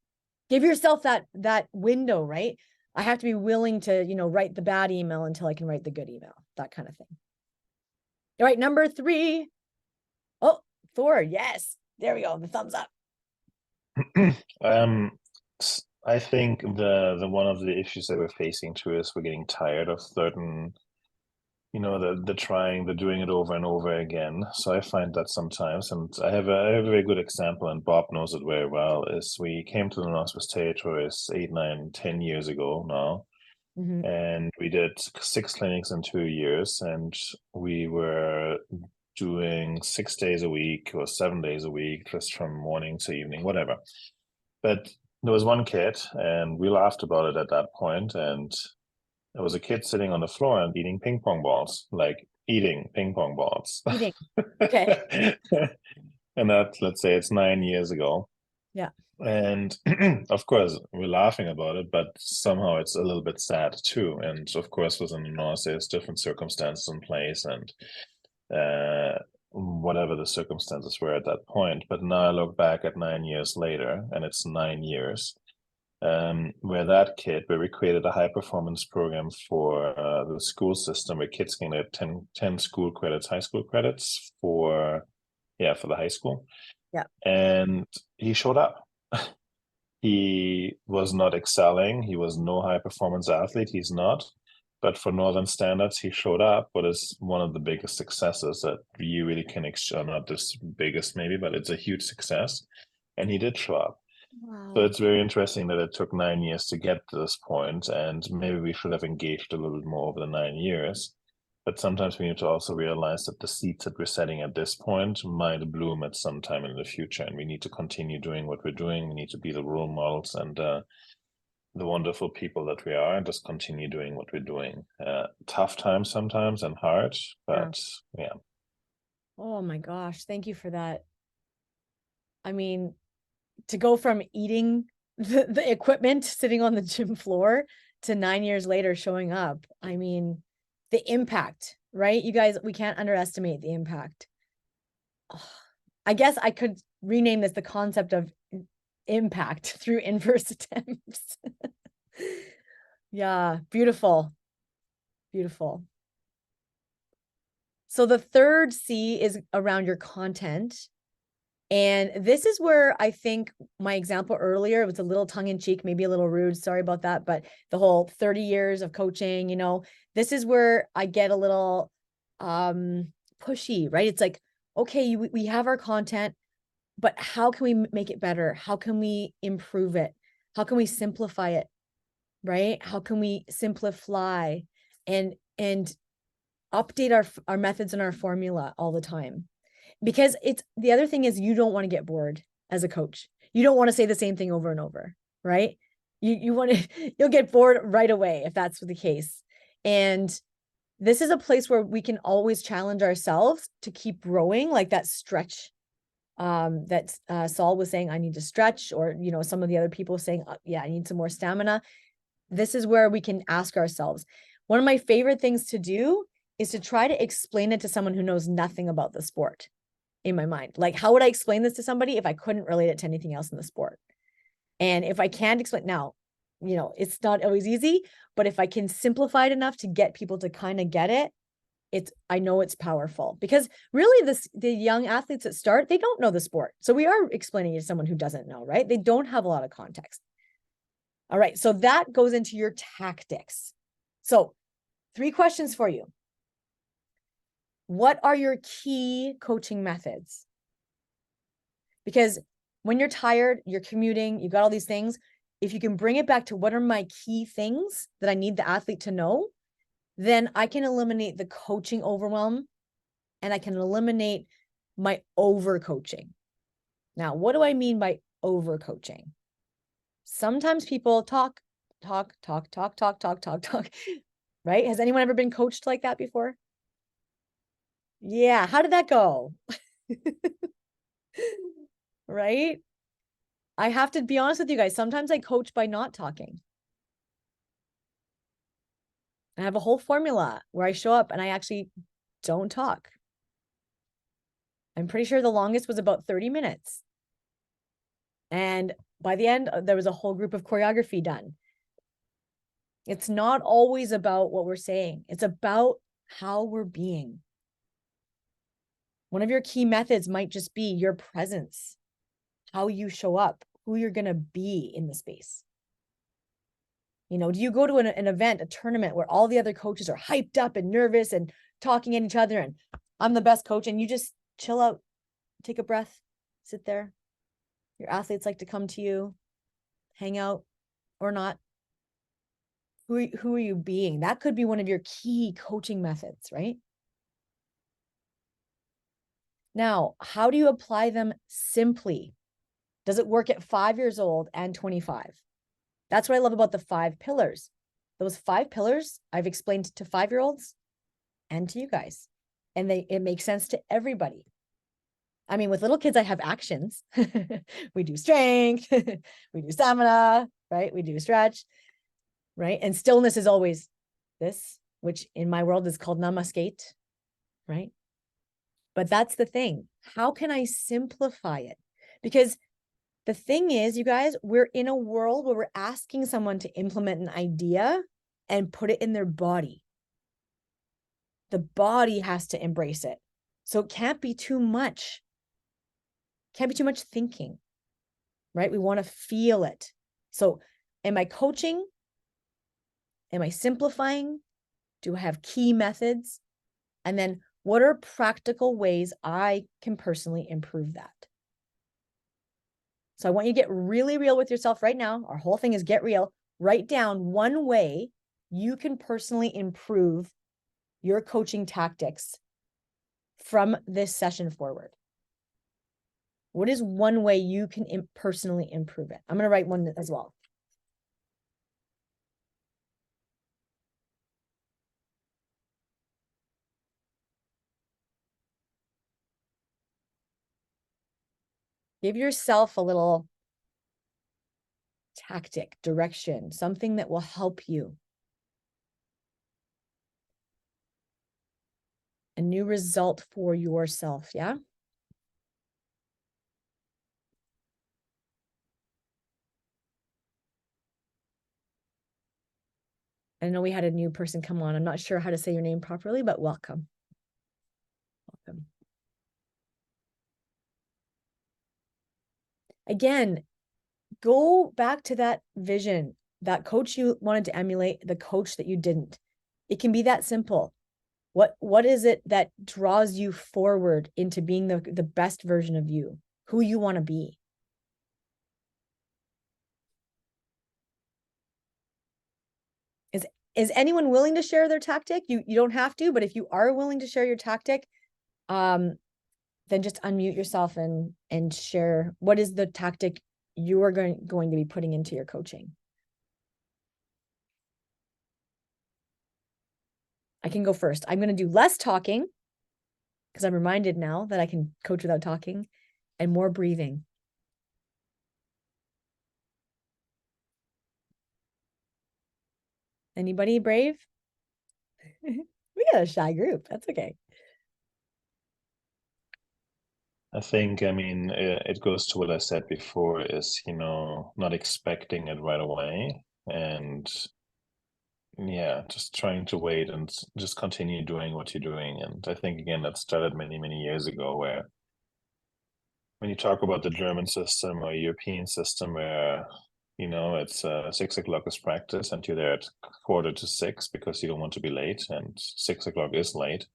Give yourself that window, right? I have to be willing to, write the bad email until I can write the good email, that kind of thing. All right. Number 3. Oh, Thor. Yes. There we go. The thumbs up. I think the one of the issues that we're facing too is we're getting tired of certain, the doing it over and over again. So I find that sometimes, and I have a very good example, and Bob knows it very well, is we came to the Northwest Territories 8, 9, 10 years ago now. Mhm. And we did 6 clinics in 2 years, and we were doing 6 days a week or 7 days a week, just from morning to evening, whatever. But there was one kid, and we laughed about it at that point, and there was a kid sitting on the floor and eating ping pong balls, like eating ping pong balls. Eating. Okay. And that, let's say it's 9 years ago. Yeah. And of course, we're laughing about it, but somehow it's a little bit sad too. And of course, within the North, there's different circumstances in place, and whatever the circumstances were at that point. But now I look back at 9 years later, and it's 9 years where we created a high performance program for the school system where kids can get 10 school credits, high school credits for the high school. Yeah. And he showed up. He was not excelling. He was no high performance athlete. He's not. But for Northern standards, he showed up. What is one of the biggest successes that you really can, not this biggest maybe, but it's a huge success. And he did show up. Wow. So it's very interesting that it took 9 years to get to this point, and maybe we should have engaged a little bit more over the 9 years. But sometimes we need to also realize that the seeds that we're setting at this point might bloom at some time in the future, and we need to continue doing what we're doing. We need to be the role models and the wonderful people that we are, and just continue doing what we're doing. Tough times sometimes and hard, but yeah. Oh my gosh. Thank you for that. I mean, to go from eating the equipment sitting on the gym floor to 9 years later showing up. I mean, the impact, right? You guys, we can't underestimate the impact. Oh, I guess I could rename this the concept of impact through inverse attempts. Yeah, beautiful. Beautiful. So the third C is around your content. And this is where I think my example earlier, it was a little tongue in cheek, maybe a little rude. Sorry about that. But the whole 30 years of coaching, this is where I get a little pushy, right? It's like, okay, we have our content, but how can we make it better? How can we improve it? How can we simplify it? Right? How can we simplify and update our methods and our formula all the time? Because it's the other thing is you don't want to get bored as a coach. You don't want to say the same thing over and over, right? You want to, you'll get bored right away if that's the case. And this is a place where we can always challenge ourselves to keep growing, like that stretch that Saul was saying, I need to stretch, or, some of the other people saying, yeah, I need some more stamina. This is where we can ask ourselves. One of my favorite things to do is to try to explain it to someone who knows nothing about the sport. In my mind, like, how would I explain this to somebody if I couldn't relate it to anything else in the sport? And if I can't explain now, it's not always easy, but if I can simplify it enough to get people to kind of get it, I know it's powerful, because really the young athletes that start, they don't know the sport. So we are explaining it to someone who doesn't know, right? They don't have a lot of context. All right. So that goes into your tactics. So 3 questions for you. What are your key coaching methods? Because when you're tired, you're commuting, you've got all these things. If you can bring it back to what are my key things that I need the athlete to know, then I can eliminate the coaching overwhelm and I can eliminate my over coaching. Now, what do I mean by over coaching? Sometimes people talk, right? Has anyone ever been coached like that before? Yeah. How did that go? Right? I have to be honest with you guys. Sometimes I coach by not talking. I have a whole formula where I show up and I actually don't talk. I'm pretty sure the longest was about 30 minutes. And by the end, there was a whole group of choreography done. It's not always about what we're saying. It's about how we're being. One of your key methods might just be your presence, how you show up, who you're going to be in the space. You know, do you go to an event, a tournament where all the other coaches are hyped up and nervous and talking at each other and I'm the best coach, and you just chill out, take a breath, sit there. Your athletes like to come to you, hang out or not. Who are you being? That could be one of your key coaching methods, right? Now, how do you apply them simply? Does it work at 5 years old and 25? That's what I love about the 5 pillars. Those 5 pillars I've explained to 5-year-olds and to you guys, and it makes sense to everybody. I mean, with little kids, I have actions. We do strength, we do stamina, right? We do stretch, right? And stillness is always this, which in my world is called namaskate, right? But that's the thing. How can I simplify it? Because the thing is, you guys, we're in a world where we're asking someone to implement an idea and put it in their body. The body has to embrace it. So it can't be too much. Can't be too much thinking, right? We want to feel it. So am I coaching? Am I simplifying? Do I have key methods? And then what are practical ways I can personally improve that? So I want you to get really real with yourself right now. Our whole thing is get real. Write down one way you can personally improve your coaching tactics from this session forward. What is one way you can personally improve it? I'm going to write one as well. Give yourself a little tactic, direction, something that will help you. A new result for yourself, yeah? I know we had a new person come on. I'm not sure how to say your name properly, but welcome. Welcome. Again, go back to that vision, that coach you wanted to emulate, the coach that you didn't. It can be that simple. What is it that draws you forward into being the best version of you, who you want to be? Is anyone willing to share their tactic? You don't have to, but if you are willing to share your tactic, then just unmute yourself and share what is the tactic you are going to be putting into your coaching. I can go first. I'm going to do less talking because I'm reminded now that I can coach without talking, and more breathing. Anybody brave? We got a shy group. That's okay. I think, I mean, it goes to what I said before is, you know, not expecting it right away and yeah, just trying to wait and just continue doing what you're doing. And I think, again, that started many, many years ago where when you talk about the German system or European system where, you know, it's 6 o'clock is practice and you're there at 5:45 because you don't want to be late and 6 o'clock is late.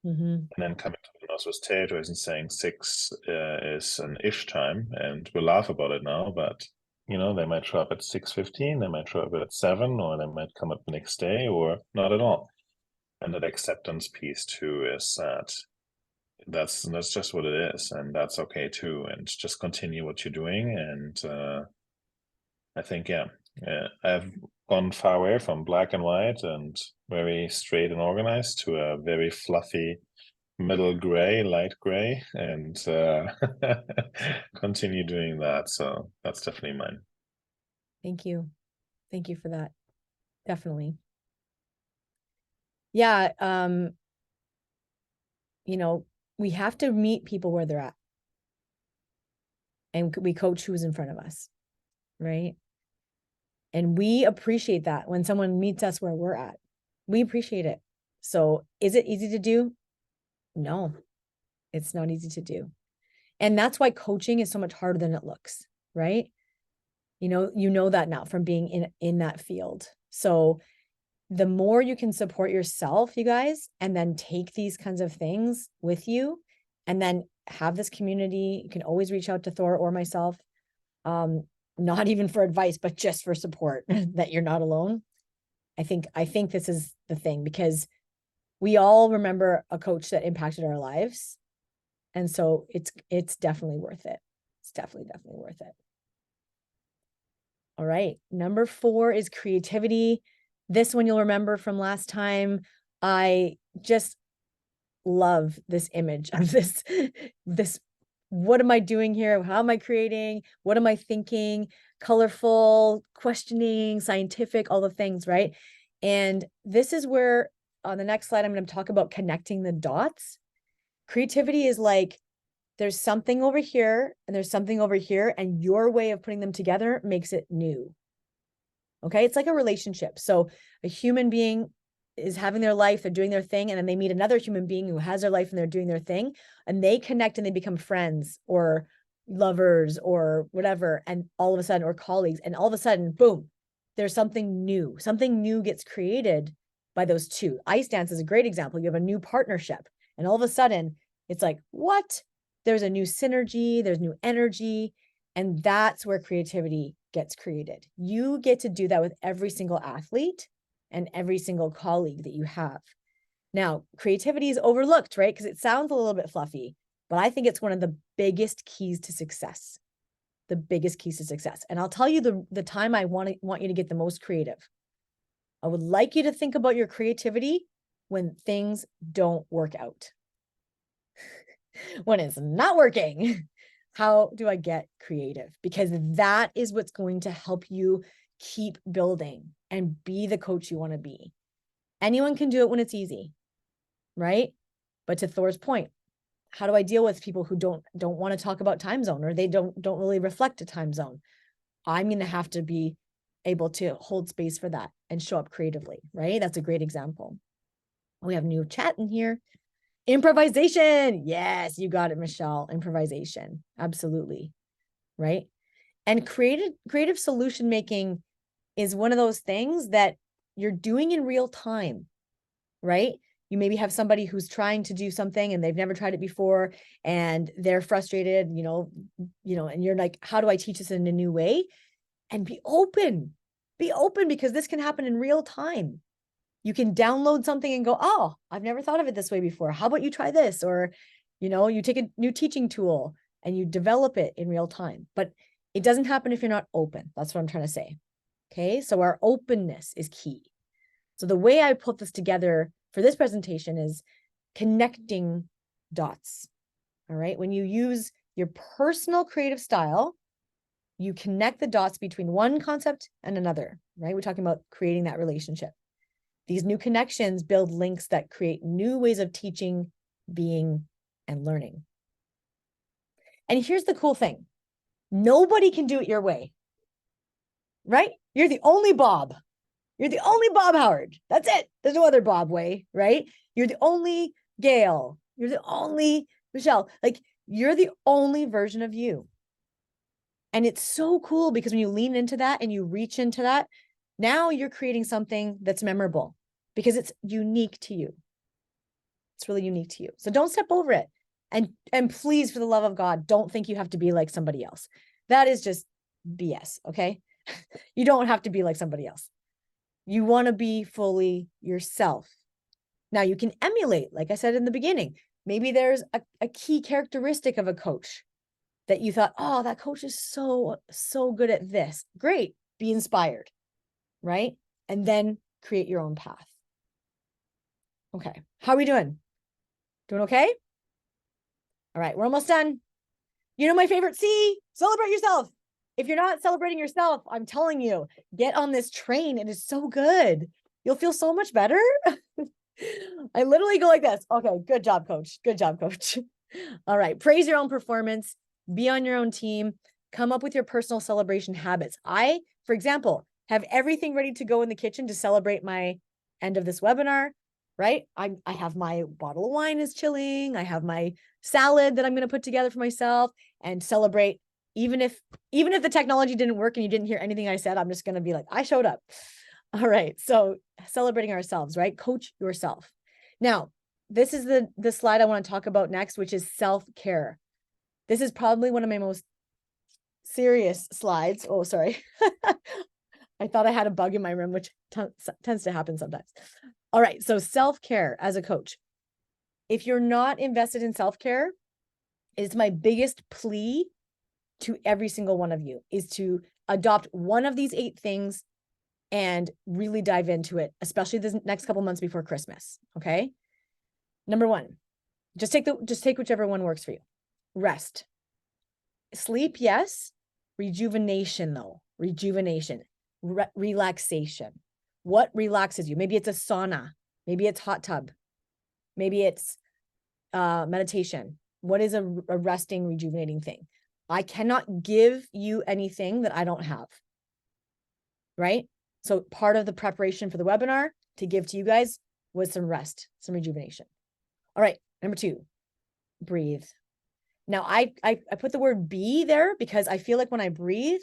And then coming to the Northwest Territories and saying 6 is an ish time, and we laugh about it now, but you know, they might show up at 6:15, they might show up at 7, or they might come up the next day, or not at all. And that acceptance piece too is that that's just what it is, and that's okay too. And just continue what you're doing. And I think, yeah, I've gone far away from black and white and very straight and organized to a very fluffy middle gray, light gray, and continue doing that. So that's definitely mine. Thank you. Thank you for that. Definitely. Yeah. You know, we have to meet people where they're at. And we coach who's in front of us, right? And we appreciate that when someone meets us where we're at. We appreciate it. So is it easy to do? No. It's not easy to do. And that's why coaching is so much harder than it looks, right? You know that now from being in that field. So the more you can support yourself, you guys, and then take these kinds of things with you, and then have this community. You can always reach out to Thor or myself, not even for advice, but just for support that you're not alone. I think this is the thing, because we all remember a coach that impacted our lives. And so it's definitely worth it. It's definitely worth it. All right. Number 4 is creativity. This one you'll remember from last time. I just love this image of this, what am I doing here? How am I creating? What am I thinking? Colorful, questioning, scientific, all the things, right? And this is where on the next slide, I'm going to talk about connecting the dots. Creativity is like, there's something over here and there's something over here, and your way of putting them together makes it new. Okay. It's like a relationship. So a human being is having their life, they're doing their thing, and then they meet another human being who has their life and they're doing their thing, and they connect and they become friends or lovers or whatever. And all of a sudden, or colleagues, and all of a sudden, boom, there's something new. Something new gets created by those two. Ice dance is a great example. You have a new partnership, and all of a sudden it's like, what? There's a new synergy, there's new energy. And that's where creativity gets created. You get to do that with every single athlete and every single colleague that you have. Now, creativity is overlooked, right? Because it sounds a little bit fluffy, but I think it's one of the biggest keys to success. The biggest keys to success. And I'll tell you the time I want you to get the most creative. I would like you to think about your creativity when things don't work out. When it's not working, how do I get creative? Because that is what's going to help you keep building and be the coach you want to be. Anyone can do it when it's easy, right? But to Thor's point, how do I deal with people who don't want to talk about time zone, or they don't really reflect a time zone? I'm going to have to be able to hold space for that and show up creatively, right? That's a great example. We have new chat in here. Improvisation. Yes, you got it, Michelle. Improvisation. Absolutely. Right. And creative solution making is one of those things that you're doing in real time, right? You maybe have somebody who's trying to do something and they've never tried it before, and they're frustrated, and you're like, how do I teach this in a new way? And be open, because this can happen in real time. You can download something and go, oh, I've never thought of it this way before. How about you try this? Or, you take a new teaching tool and you develop it in real time. But it doesn't happen if you're not open. That's what I'm trying to say. Okay. So our openness is key. So the way I put this together for this presentation is connecting dots. All right. When you use your personal creative style, you connect the dots between one concept and another, right? We're talking about creating that relationship. These new connections build links that create new ways of teaching, being, and learning. And here's the cool thing. Nobody can do it your way, right? You're the only Bob. You're the only Bob Howard. That's it. There's no other Bob way, right? You're the only Gail. You're the only Michelle. Like, you're the only version of you. And it's so cool because when you lean into that and you reach into that, now you're creating something that's memorable because it's unique to you. It's really unique to you. So don't step over it. And please, for the love of God, don't think you have to be like somebody else. That is just BS, okay? You don't have to be like somebody else. You want to be fully yourself. Now you can emulate, like I said in the beginning. Maybe there's a key characteristic of a coach that you thought, oh, that coach is so good at this. Great. Be inspired, right? And then create your own path. Okay. How are we doing? Doing okay? All right. We're almost done. You know my favorite C, celebrate yourself. If you're not celebrating yourself, I'm telling you, get on this train. It is so good. You'll feel so much better. I literally go like this. Okay. Good job, coach. Good job, coach. All right. Praise your own performance. Be on your own team. Come up with your personal celebration habits. I, for example, have everything ready to go in the kitchen to celebrate my end of this webinar. right? I have my bottle of wine is chilling. I have my salad that I'm going to put together for myself and celebrate. Even if the technology didn't work and you didn't hear anything I said, I'm just going to be like, I showed up. All right. So celebrating ourselves, right? Coach yourself. Now, this is the slide I want to talk about next, which is self-care. This is probably one of my most serious slides. Oh, sorry. I thought I had a bug in my room, which tends to happen sometimes. All right. So self-care as a coach. If you're not invested in self-care, it's my biggest plea to every single one of you is to adopt one of these 8 things and really dive into it, especially this next couple months before Christmas. Okay. Number 1, just take whichever one works for you. Rest. Sleep, yes. Rejuvenation, though. Rejuvenation. Relaxation. What relaxes you? Maybe it's a sauna. Maybe it's hot tub. Maybe it's meditation. What is a resting, rejuvenating thing? I cannot give you anything that I don't have. Right? So part of the preparation for the webinar to give to you guys was some rest, some rejuvenation. All right. Number 2, breathe. Now I put the word be there because I feel like when I breathe,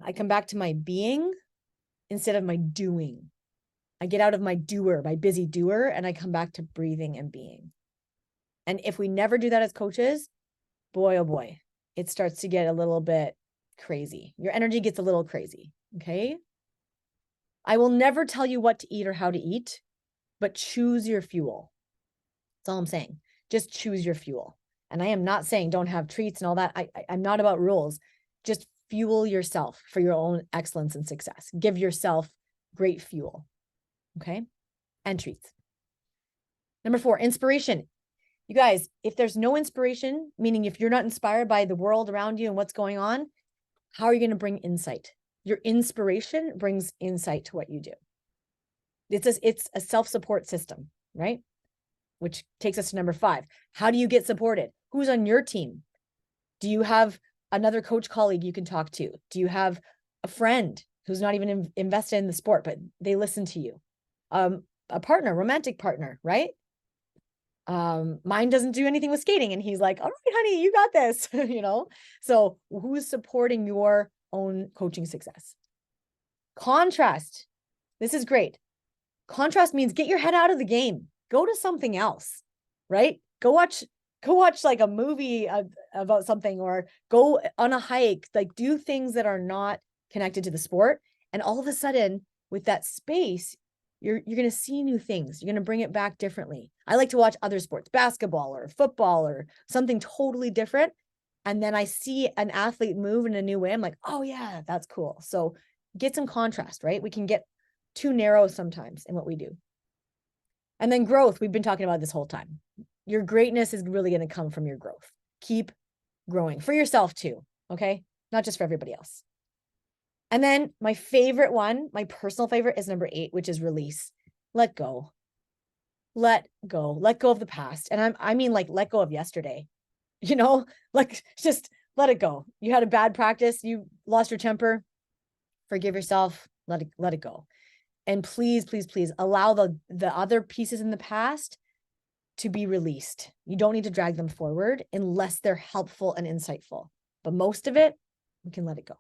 I come back to my being instead of my doing. I get out of my doer, my busy doer, and I come back to breathing and being. And if we never do that as coaches, boy, oh boy, it starts to get a little bit crazy. Your energy gets a little crazy. Okay. I will never tell you what to eat or how to eat, but choose your fuel. That's all I'm saying. Just choose your fuel. And I am not saying don't have treats and all that. I'm not about rules. Just fuel yourself for your own excellence and success. Give yourself great fuel. Okay. And treats. Number 4, inspiration. You guys, if there's no inspiration, meaning if you're not inspired by the world around you and what's going on, how are you going to bring insight? Your inspiration brings insight to what you do. It's a self-support system, right? Which takes us to number 5. How do you get supported? Who's on your team? Do you have another coach colleague you can talk to? Do you have a friend who's not even invested in the sport, but they listen to you? A partner, romantic partner, right? Mine doesn't do anything with skating. And he's like, all right, honey, you got this, So who's supporting your own coaching success? Contrast. This is great. Contrast means get your head out of the game. Go to something else, right? Go watch like a movie about something, or go on a hike, like do things that are not connected to the sport. And all of a sudden with that space, you're going to see new things. You're going to bring it back differently. I like to watch other sports, basketball or football or something totally different. And then I see an athlete move in a new way. I'm like, oh yeah, that's cool. So get some contrast, right? We can get too narrow sometimes in what we do. And then growth, we've been talking about this whole time. Your greatness is really going to come from your growth. Keep growing for yourself too, okay? Not just for everybody else. And then my favorite one, my personal favorite, is number 8, which is release. Let go. Let go. Let go of the past. And I mean like let go of yesterday. Like just let it go. You had a bad practice, you lost your temper. Forgive yourself. Let it go. And please, please, please allow the other pieces in the past to be released. You don't need to drag them forward unless they're helpful and insightful. But most of it, we can let it go.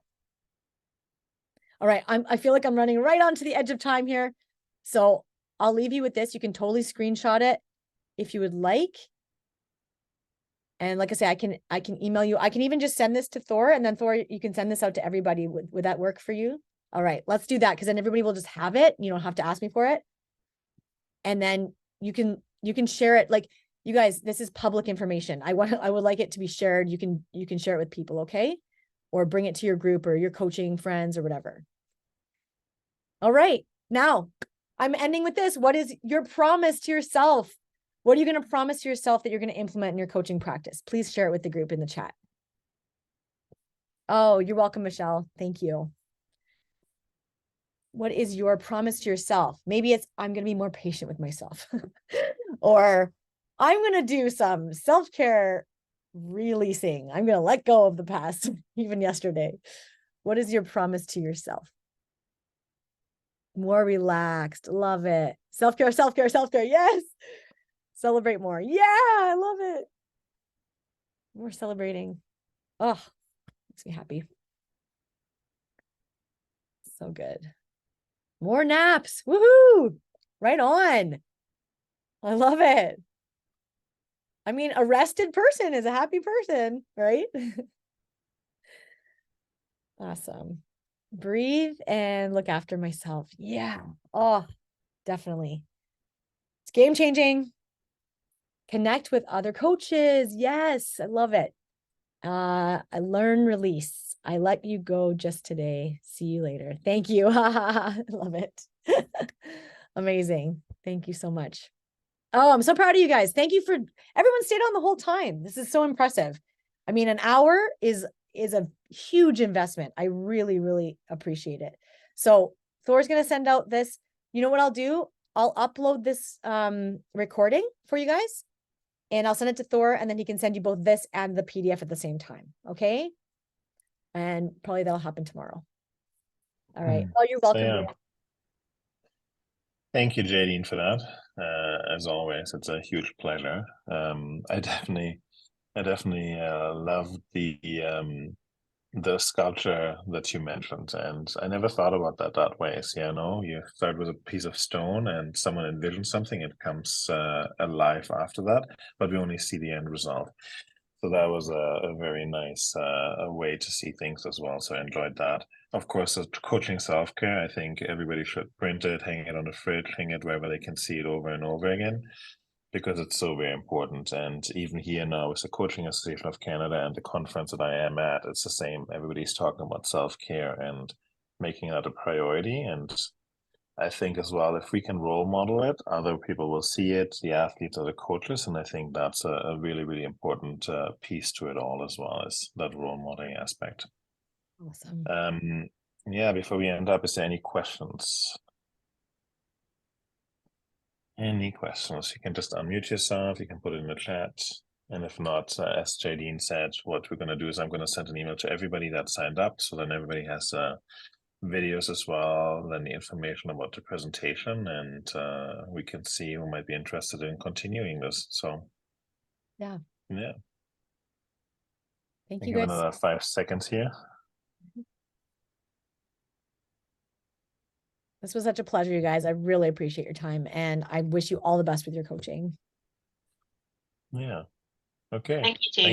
All right. I feel like I'm running right onto the edge of time here. So I'll leave you with this. You can totally screenshot it if you would like. And like I say, I can email you. I can even just send this to Thor, and then Thor, you can send this out to everybody. Would that work for you? All right, let's do that, because then everybody will just have it. You don't have to ask me for it. And then you can share it. Like, you guys, this is public information. I would like it to be shared. You can share it with people, okay? Or bring it to your group or your coaching friends or whatever. All right. Now, I'm ending with this. What is your promise to yourself? What are you going to promise to yourself that you're going to implement in your coaching practice? Please share it with the group in the chat. Oh, you're welcome, Michelle. Thank you. What is your promise to yourself? Maybe it's, I'm going to be more patient with myself. Or I'm going to do some self-care releasing. I'm going to let go of the past, even yesterday. What is your promise to yourself? More relaxed. Love it. Self-care, self-care, self-care. Yes. Celebrate more. Yeah, I love it. We're celebrating. Oh, makes me happy. So good. More naps. Woohoo. Right on. I love it. I mean, a rested person is a happy person, right? Awesome. Breathe and look after myself. Yeah. Oh, definitely. It's game changing. Connect with other coaches. Yes, I love it. I learn, release. I let you go just today. See you later. Thank you. I love it. Amazing. Thank you so much. Oh, I'm so proud of you guys. Thank you for everyone stayed on the whole time. This is so impressive. I mean, an hour is a huge investment. I really, really appreciate it. So Thor's going to send out this. You know what I'll do? I'll upload this recording for you guys and I'll send it to Thor and then he can send you both this and the PDF at the same time. Okay. And probably that'll happen tomorrow. All right. Oh, you're welcome. So, yeah. Thank you, Jadene, for that. As always, it's a huge pleasure. I definitely love the sculpture that you mentioned, and I never thought about that way. So, you know, you start with a piece of stone, and someone envisions something, it comes alive after that, but we only see the end result. So that was a very nice way to see things as well. So I enjoyed that. Of course, coaching self-care, I think everybody should print it, hang it on the fridge, hang it wherever they can see it over and over again, because it's so very important. And even here now with the Coaching Association of Canada and the conference that I am at, it's the same. Everybody's talking about self-care and making that a priority. And I think as well, if we can role model it, other people will see it, the athletes or the coaches. And I think that's a really, really important piece to it all as well, as that role modeling aspect. Awesome. Yeah, before we end up, is there any questions? Any questions? You can just unmute yourself, you can put it in the chat. And if not, as Jadene said, what we're going to do is I'm going to send an email to everybody that signed up, so then everybody has videos as well, then the information about the presentation, and we can see who might be interested in continuing this. So yeah. Thank you give guys. another 5 seconds here. This was such a pleasure, you guys. I really appreciate your time and I wish you all the best with your coaching. Yeah. Okay. Thank you, Jane.